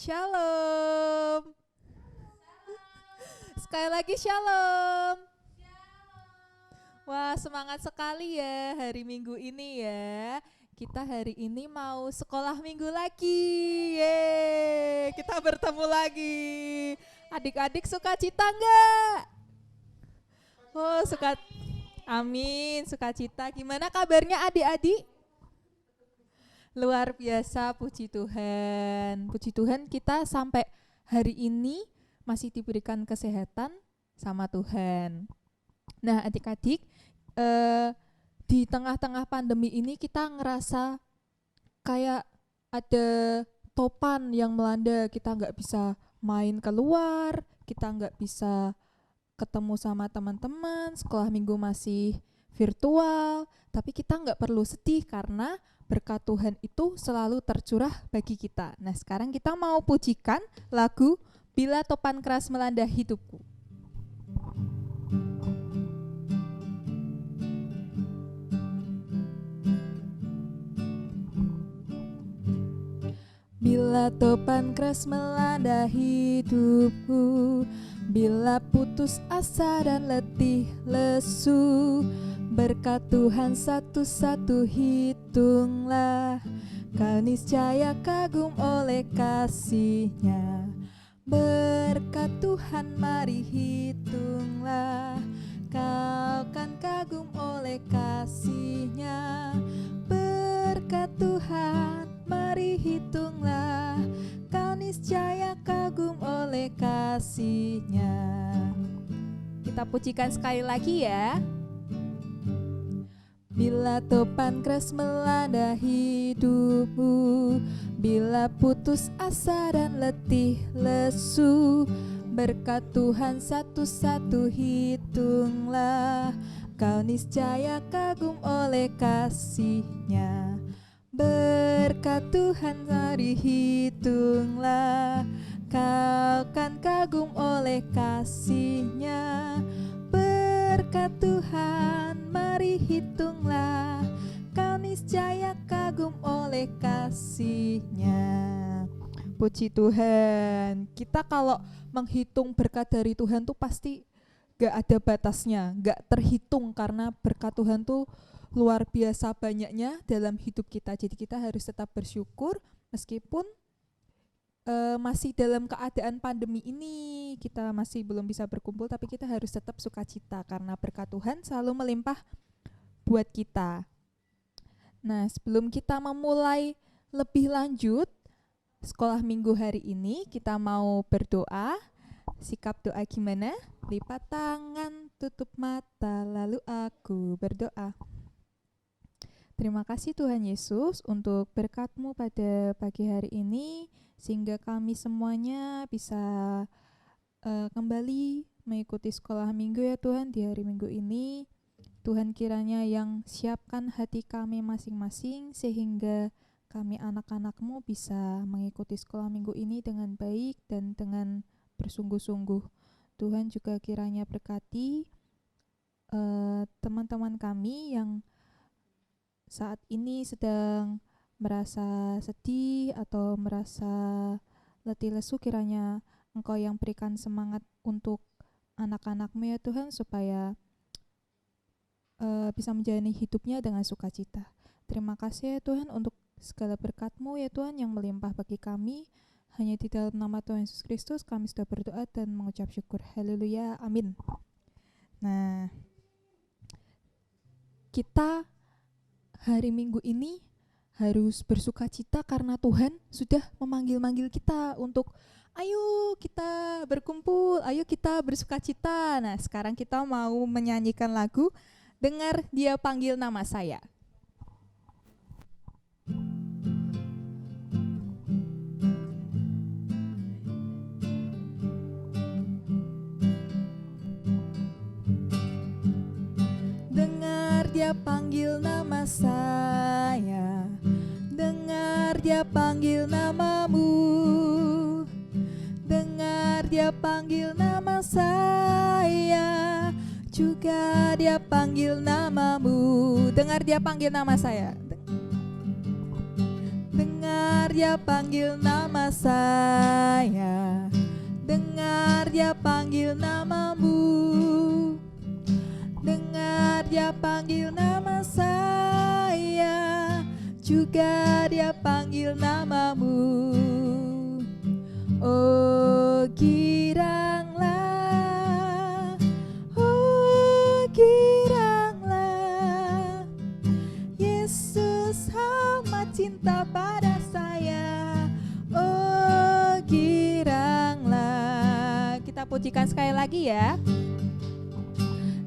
Shalom. Sekali lagi shalom. Wah, semangat sekali ya hari Minggu ini ya. Kita hari ini mau sekolah minggu lagi. Yeay, kita bertemu lagi. Adik-adik suka cita enggak? Oh, suka. Amin, sukacita. Gimana kabarnya adik-adik? Luar biasa, puji Tuhan. Puji Tuhan kita sampai hari ini masih diberikan kesehatan sama Tuhan. Nah, adik-adik, di tengah-tengah pandemi ini kita ngerasa kayak ada topan yang melanda. Kita nggak bisa main keluar, kita nggak bisa ketemu sama teman-teman, sekolah minggu masih virtual. Tapi kita nggak perlu sedih karena berkat Tuhan itu selalu tercurah bagi kita. Nah, sekarang kita mau pujikan lagu Bila Topan Keras Melanda Hidupku. Bila topan keras melanda hidupku, bila putus asa dan letih lesu, berkat Tuhan satu-satu hitunglah, kau niscaya kagum oleh kasih-Nya. Berkat Tuhan mari hitunglah, kau kan kagum oleh kasih-Nya. Berkat Tuhan mari hitunglah, kau niscaya kagum oleh kasih-Nya. Kita pujikan sekali lagi ya. Bila topan keras melanda hidupku, bila putus asa dan letih lesu, berkat Tuhan satu-satu hitunglah, kau niscaya kagum oleh kasih-Nya. Berkat Tuhan mari hitunglah, kau kan kagum oleh kasih-Nya. Berkat Tuhan mari hitunglah, kau niscaya kagum oleh kasih-Nya. Puji Tuhan. Kita kalau menghitung berkat dari Tuhan tuh pasti gak ada batasnya, gak terhitung, karena berkat Tuhan tuh luar biasa banyaknya dalam hidup kita. Jadi kita harus tetap bersyukur meskipun masih dalam keadaan pandemi ini, kita masih belum bisa berkumpul, tapi kita harus tetap sukacita karena berkat Tuhan selalu melimpah buat kita. Nah, sebelum kita memulai lebih lanjut sekolah minggu hari ini, kita mau berdoa. Sikap doa gimana? Lipat tangan, tutup mata, lalu aku berdoa. Terima kasih Tuhan Yesus untuk berkat-Mu pada pagi hari ini, sehingga kami semuanya bisa kembali mengikuti sekolah minggu ya Tuhan di hari minggu ini. Tuhan kiranya yang siapkan hati kami masing-masing, sehingga kami anak-anak-Mu bisa mengikuti sekolah minggu ini dengan baik dan dengan bersungguh-sungguh. Tuhan juga kiranya berkati teman-teman kami yang saat ini sedang merasa sedih atau merasa letih lesu, kiranya Engkau yang berikan semangat untuk anak-anak-Mu ya Tuhan, supaya bisa menjalani hidupnya dengan sukacita. Terima kasih ya Tuhan untuk segala berkat-Mu ya Tuhan yang melimpah bagi kami. Hanya di dalam nama Tuhan Yesus Kristus kami sudah berdoa dan mengucap syukur. Haleluya, amin. Nah, kita hari Minggu ini harus bersukacita karena Tuhan sudah memanggil-manggil kita untuk ayo kita berkumpul, ayo kita bersukacita. Nah, sekarang kita mau menyanyikan lagu Dengar Dia Panggil Nama Saya. Dengar Dia panggil nama saya, dengar Dia panggil namamu, dengar Dia panggil nama saya, juga Dia panggil namamu. Dengar Dia panggil nama saya. Dengar Dia panggil nama saya, dengar Dia panggil namamu, dengar Dia panggil nama saya, juga Dia panggil namamu. Oh giranglah, oh giranglah, Yesus amat cinta pada saya. Oh giranglah. Kita pujikan sekali lagi ya.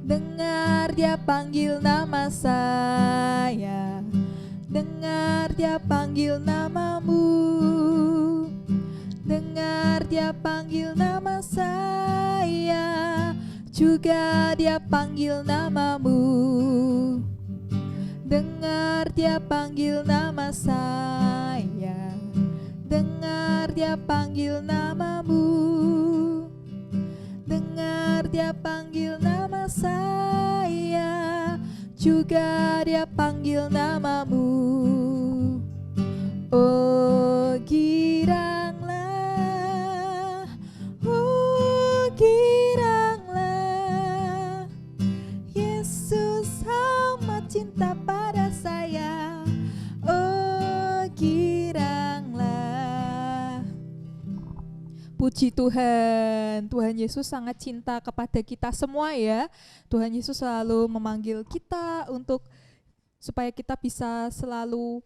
Dengar Dia panggil nama saya, dengar Dia panggil namamu, dengar Dia panggil nama saya, juga Dia panggil namamu. Dengar Dia panggil nama saya, dengar Dia panggil namamu, dengar Dia panggil nama saya, juga Dia panggil namamu. Oh giranglah, oh giranglah, Yesus amat cinta pada saya. Oh giranglah. Puji Tuhan, Tuhan Yesus sangat cinta kepada kita semua ya. Tuhan Yesus selalu memanggil kita untuk supaya kita bisa selalu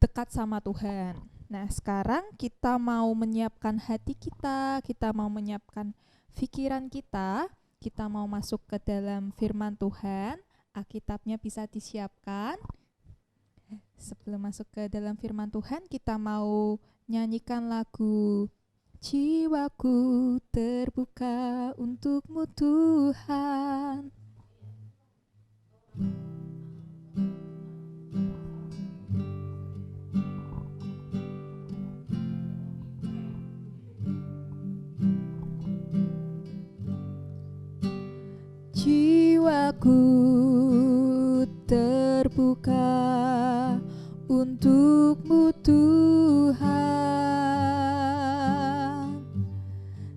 dekat sama Tuhan. Nah, sekarang kita mau menyiapkan hati kita mau menyiapkan pikiran kita mau masuk ke dalam firman Tuhan. Alkitabnya bisa disiapkan. Sebelum masuk ke dalam firman Tuhan, kita mau nyanyikan lagu Jiwaku terbuka untuk-Mu Tuhan. Jiwaku terbuka untuk-Mu Tuhan.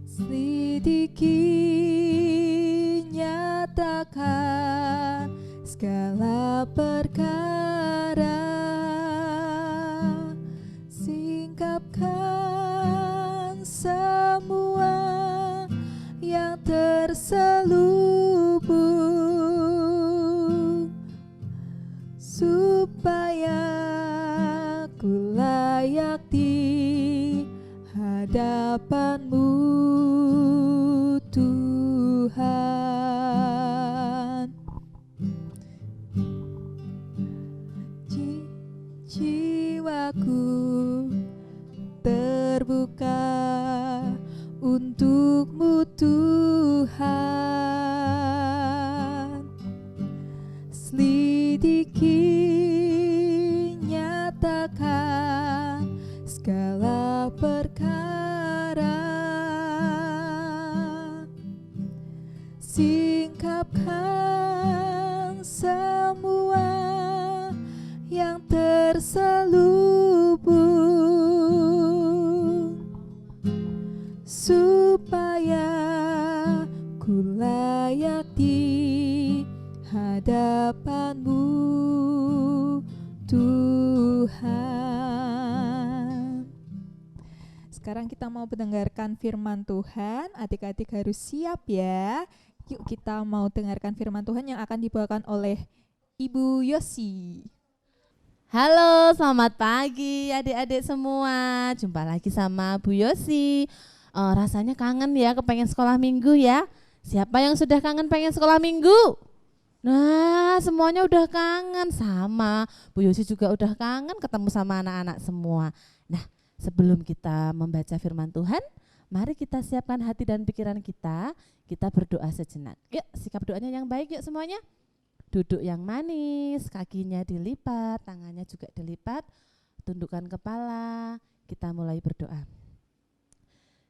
Selidiki, nyatakan segala perkara, singkapkan semua yang terselubung, supaya ku layak di hadapan-Mu Tuhan. Jiwaku terbuka untuk-Mu Tuhan. Selidiki, nyatakan segala perkara, singkapkan semua yang terselubung, supaya ku layak di hadapan-Mu Tuhan. Sekarang kita mau mendengarkan firman Tuhan. Adik-adik harus siap ya. Yuk kita mau dengarkan firman Tuhan yang akan dibawakan oleh Ibu Yosi. Halo, selamat pagi adik-adik semua. Jumpa lagi sama Bu Yosi. Rasanya kangen ya, kepengen sekolah minggu ya. Siapa yang sudah kangen pengen sekolah minggu? Nah, semuanya udah kangen. Sama, Bu Yosi juga udah kangen ketemu sama anak-anak semua. Nah, sebelum kita membaca firman Tuhan, mari kita siapkan hati dan pikiran kita. Kita berdoa sejenak. Yuk, sikap doanya yang baik yuk semuanya. Duduk yang manis, kakinya dilipat, tangannya juga dilipat, tundukkan kepala, kita mulai berdoa.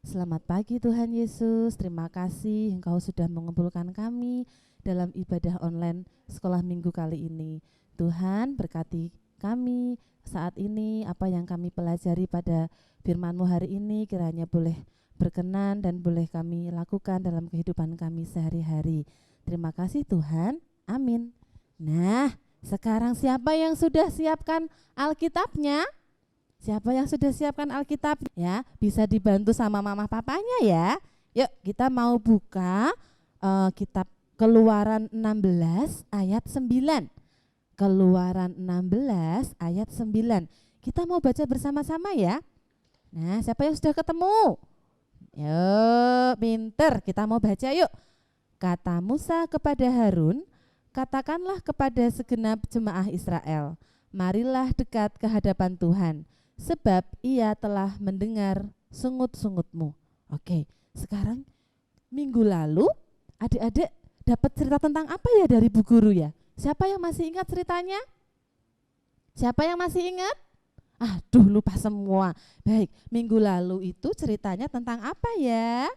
Selamat pagi Tuhan Yesus, terima kasih Engkau sudah mengumpulkan kami dalam ibadah online sekolah minggu kali ini. Tuhan berkati kami saat ini, apa yang kami pelajari pada firman-Mu hari ini kiranya boleh berkenan dan boleh kami lakukan dalam kehidupan kami sehari-hari. Terima kasih Tuhan, amin. Nah, sekarang siapa yang sudah siapkan Alkitabnya? Siapa yang sudah siapkan Alkitab? Ya, bisa dibantu sama mama papanya ya. Yuk, kita mau buka kitab Keluaran 16 ayat 9. Keluaran 16 ayat 9. Kita mau baca bersama-sama ya. Nah, siapa yang sudah ketemu? Yuk, pinter, kita mau baca yuk. Kata Musa kepada Harun, katakanlah kepada segenap jemaah Israel, marilah dekat ke hadapan Tuhan, sebab ia telah mendengar sungut-sungutmu. Oke, sekarang minggu lalu adik-adik dapat cerita tentang apa ya dari Bu Guru ya? Siapa yang masih ingat ceritanya? Siapa yang masih ingat? Aduh, lupa semua. Baik, minggu lalu itu ceritanya tentang apa ya?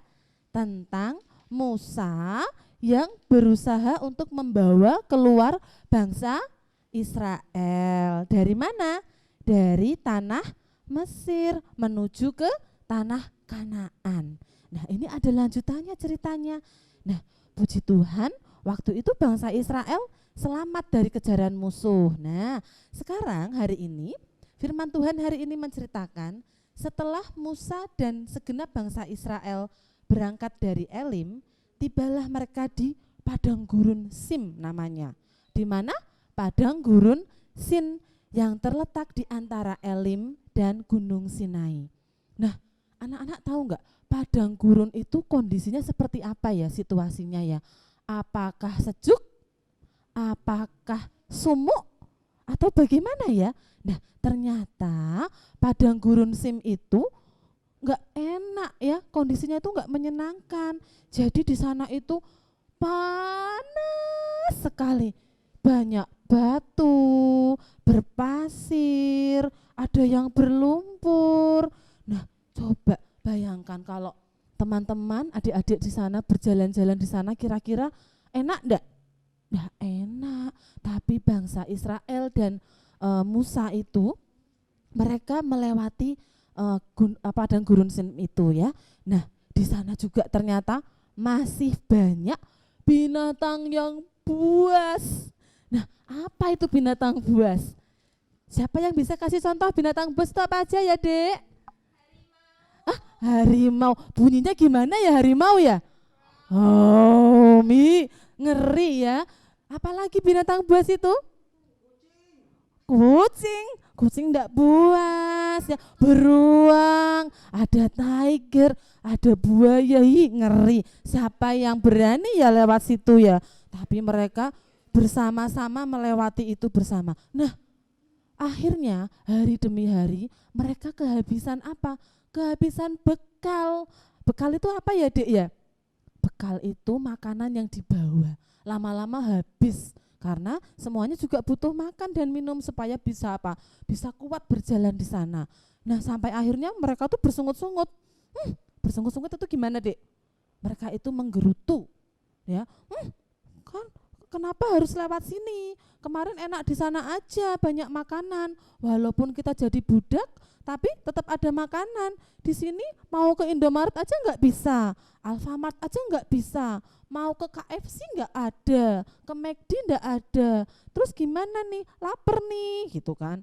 Tentang Musa yang berusaha untuk membawa keluar bangsa Israel. Dari mana? Dari tanah Mesir menuju ke tanah Kanaan. Nah, ini ada lanjutannya ceritanya. Nah, puji Tuhan, waktu itu bangsa Israel selamat dari kejaran musuh. Nah, sekarang hari ini firman Tuhan hari ini menceritakan setelah Musa dan segenap bangsa Israel berangkat dari Elim, tibalah mereka di padang gurun Sim namanya. Di mana? Padang gurun Sin yang terletak di antara Elim dan Gunung Sinai. Nah, anak-anak tahu enggak padang gurun itu kondisinya seperti apa ya situasinya ya? Apakah sejuk? Apakah sumuk? Atau bagaimana ya? Nah, ternyata padang gurun Sim itu enggak enak ya, kondisinya itu enggak menyenangkan. Jadi di sana itu panas sekali. Banyak batu, berpasir, ada yang berlumpur. Nah, coba bayangkan kalau teman-teman, adik-adik di sana berjalan-jalan di sana kira-kira enak enggak? Enggak enak. Tapi bangsa Israel dan Musa itu mereka melewati padang gurun Sin itu ya. Nah, di sana juga ternyata masih banyak binatang yang buas. Nah, apa itu binatang buas? Siapa yang bisa kasih contoh binatang buas itu apa aja ya, Dek? Harimau. Bunyinya gimana ya harimau ya? Oh, ngeri ya. Apalagi binatang buas itu? Kucing. Kucing enggak buas ya. Beruang, ada tiger, ada buaya. Ngeri. Siapa yang berani ya lewat situ ya? Tapi mereka bersama-sama melewati itu bersama. Nah, akhirnya hari demi hari mereka kehabisan apa? Kehabisan bekal. Bekal itu apa ya, Dek ya? Bekal itu makanan yang dibawa. Lama-lama habis karena semuanya juga butuh makan dan minum supaya bisa apa? Bisa kuat berjalan di sana. Nah, sampai akhirnya mereka tuh bersungut-sungut. Bersungut-sungut itu gimana, Dek? Mereka itu menggerutu. Ya. Kan kenapa harus lewat sini? Kemarin enak di sana aja, banyak makanan. Walaupun kita jadi budak, tapi tetap ada makanan. Di sini mau ke Indomaret aja nggak bisa, Alfamart aja nggak bisa, mau ke KFC nggak ada, ke McD nggak ada. Terus gimana nih? Lapar nih, gitu kan?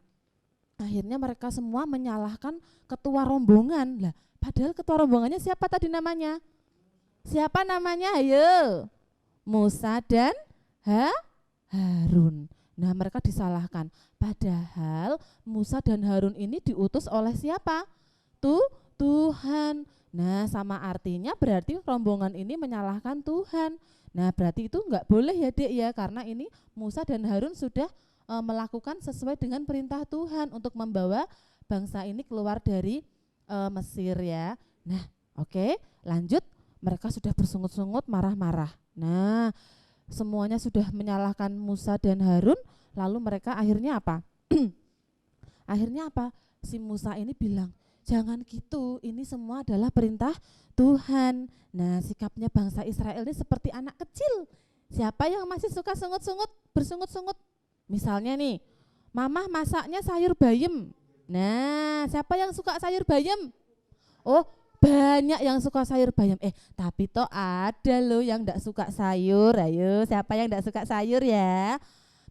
Akhirnya mereka semua menyalahkan ketua rombongan. Lah, padahal ketua rombongannya siapa tadi namanya? Siapa namanya? Ayo. Musa dan Harun. Nah, mereka disalahkan. Padahal Musa dan Harun ini diutus oleh siapa? Tuhan. Nah, sama artinya berarti rombongan ini menyalahkan Tuhan. Nah, berarti itu enggak boleh ya, Dek ya, karena ini Musa dan Harun sudah melakukan sesuai dengan perintah Tuhan untuk membawa bangsa ini keluar dari Mesir ya. Nah, oke, lanjut. Mereka sudah bersungut-sungut, marah-marah. Nah, semuanya sudah menyalahkan Musa dan Harun, lalu mereka akhirnya apa? Akhirnya apa? Si Musa ini bilang, jangan gitu, ini semua adalah perintah Tuhan. Nah, sikapnya bangsa Israel ini seperti anak kecil. Siapa yang masih suka sungut-sungut, bersungut-sungut? Misalnya nih, Mama masaknya sayur bayam. Nah, siapa yang suka sayur bayam? Oh, banyak yang suka sayur bayam. Tapi toh ada loh yang enggak suka sayur. Ayo, siapa yang enggak suka sayur ya?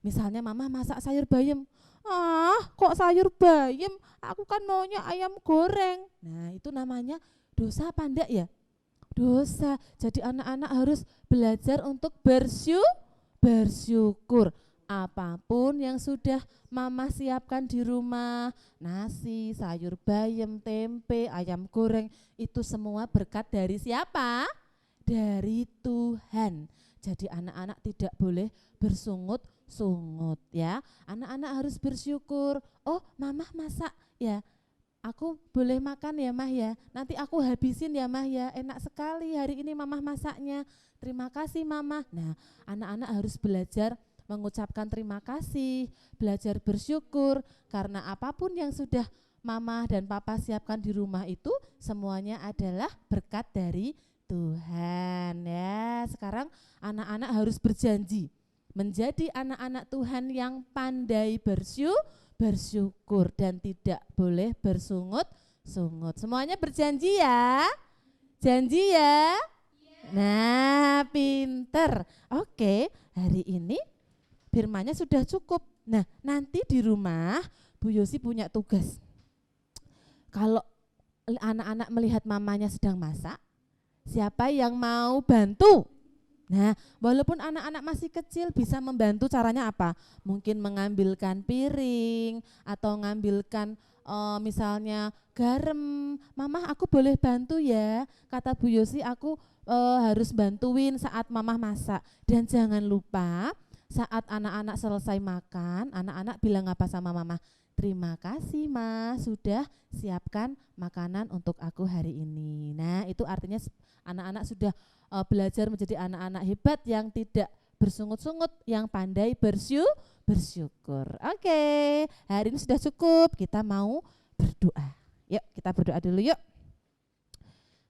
Misalnya mama masak sayur bayam. Kok sayur bayam? Aku kan maunya ayam goreng. Nah, itu namanya dosa apa enggak ya? Dosa. Jadi anak-anak harus belajar untuk bersyukur. Apapun yang sudah mama siapkan di rumah, nasi, sayur bayam, tempe, ayam goreng, itu semua berkat dari siapa? Dari Tuhan. Jadi anak-anak tidak boleh bersungut-sungut ya. Anak-anak harus bersyukur. Oh, mama masak ya. Aku boleh makan ya Mah ya. Nanti aku habisin ya Mah ya. Enak sekali hari ini Mama masaknya. Terima kasih Mama. Nah, anak-anak harus belajar mengucapkan terima kasih, belajar bersyukur karena apapun yang sudah Mama dan Papa siapkan di rumah itu semuanya adalah berkat dari Tuhan ya. Sekarang anak-anak harus berjanji menjadi anak-anak Tuhan yang pandai bersyukur dan tidak boleh bersungut-sungut. Semuanya berjanji ya? Janji ya? Nah, pinter. Oke, hari ini firmannya sudah cukup. Nah, nanti di rumah Bu Yosi punya tugas. Kalau anak-anak melihat mamanya sedang masak, siapa yang mau bantu? Nah, walaupun anak-anak masih kecil bisa membantu, caranya apa? Mungkin mengambilkan piring atau mengambilkan misalnya garam. Mama, aku boleh bantu ya? Kata Bu Yosi, aku harus bantuin saat mama masak. Dan jangan lupa saat anak-anak selesai makan, anak-anak bilang apa sama mama? Terima kasih Ma, sudah siapkan makanan untuk aku hari ini. Nah, itu artinya anak-anak sudah belajar menjadi anak-anak hebat yang tidak bersungut-sungut, yang pandai bersyukur. Oke, hari ini sudah cukup, kita mau berdoa. Yuk, kita berdoa dulu yuk.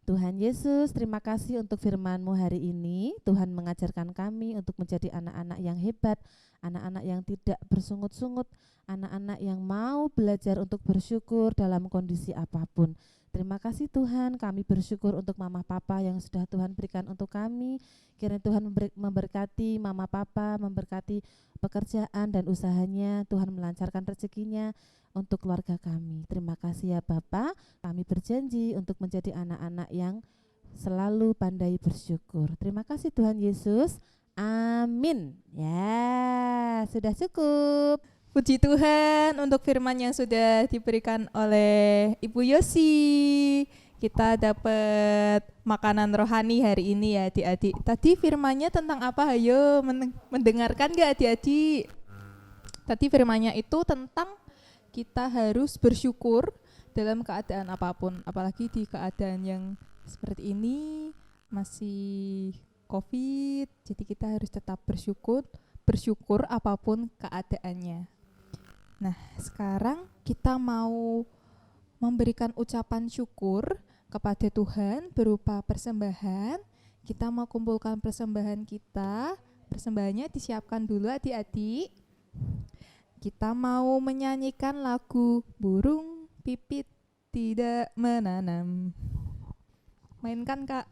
Tuhan Yesus, terima kasih untuk firman-Mu hari ini. Tuhan mengajarkan kami untuk menjadi anak-anak yang hebat, anak-anak yang tidak bersungut-sungut, anak-anak yang mau belajar untuk bersyukur dalam kondisi apapun. Terima kasih Tuhan, kami bersyukur untuk mama papa yang sudah Tuhan berikan untuk kami. Kiranya Tuhan memberkati mama papa, memberkati pekerjaan dan usahanya, Tuhan melancarkan rezekinya untuk keluarga kami. Terima kasih ya Bapak, kami berjanji untuk menjadi anak-anak yang selalu pandai bersyukur. Terima kasih Tuhan Yesus, amin. Ya, sudah cukup. Puji Tuhan untuk firman yang sudah diberikan oleh Ibu Yosi. Kita dapat makanan rohani hari ini ya adik-adik. Tadi firmannya tentang apa? Ayo mendengarkan gak adik-adik? Tadi firmannya itu tentang kita harus bersyukur dalam keadaan apapun. Apalagi di keadaan yang seperti ini, masih COVID. Jadi kita harus tetap bersyukur apapun keadaannya. Nah, sekarang kita mau memberikan ucapan syukur kepada Tuhan berupa persembahan. Kita mau kumpulkan persembahan kita. Persembahannya disiapkan dulu adik-adik. Kita mau menyanyikan lagu Burung Pipit Tidak Menanam. Mainkan Kak.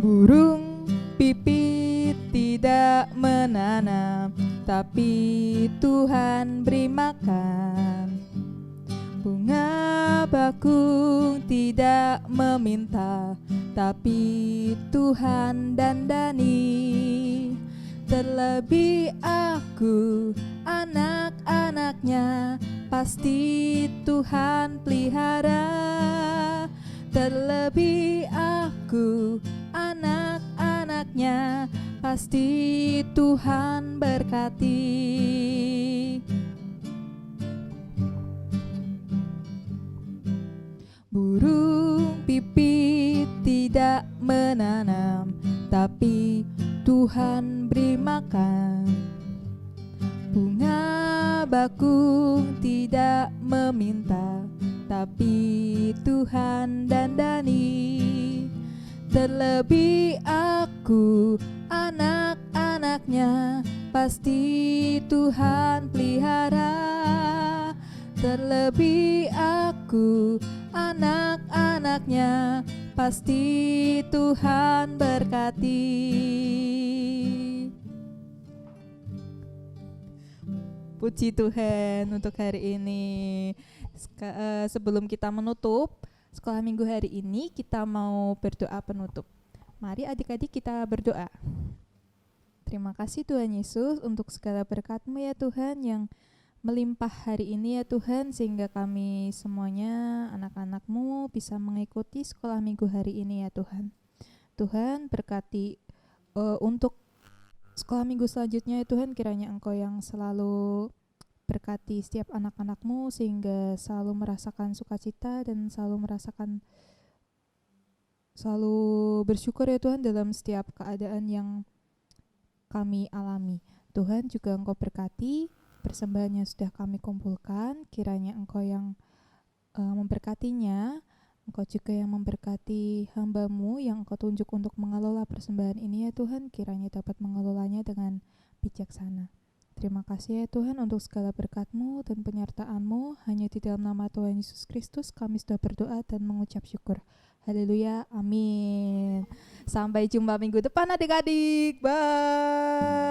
Burung pipit tidak menanam, tapi Tuhan beri makan. Bunga bakung tidak meminta, tapi Tuhan dandani. Terlebih aku, anak-anaknya, pasti Tuhan pelihara. Terlebih aku, anak-anaknya, pasti Tuhan berkati. Burung pipit tidak menanam, tapi Tuhan beri makan. Bunga bakung tidak meminta, tapi Tuhan dandani. Terlebih aku anak-anaknya, pasti Tuhan pelihara. Terlebih aku anak-anaknya, pasti Tuhan berkati. Puji Tuhan untuk hari ini. Sebelum kita menutup sekolah minggu hari ini, kita mau berdoa penutup. Mari adik-adik kita berdoa. Terima kasih Tuhan Yesus untuk segala berkat-Mu ya Tuhan yang melimpah hari ini ya Tuhan, sehingga kami semuanya anak-anak-Mu bisa mengikuti sekolah minggu hari ini ya Tuhan. Tuhan berkati untuk sekolah minggu selanjutnya ya Tuhan, kiranya Engkau yang selalu berkati setiap anak-anak-Mu sehingga selalu merasakan sukacita dan selalu bersyukur ya Tuhan dalam setiap keadaan yang kami alami. Tuhan juga Engkau berkati persembahan yang sudah kami kumpulkan, kiranya Engkau yang memberkatinya. Engkau juga yang memberkati hamba-Mu yang Engkau tunjuk untuk mengelola persembahan ini ya Tuhan, kiranya dapat mengelolanya dengan bijaksana. Terima kasih ya Tuhan untuk segala berkat-Mu dan penyertaan-Mu. Hanya di dalam nama Tuhan Yesus Kristus kami sudah berdoa dan mengucap syukur. Haleluya, amin. Sampai jumpa minggu depan adik-adik. Bye.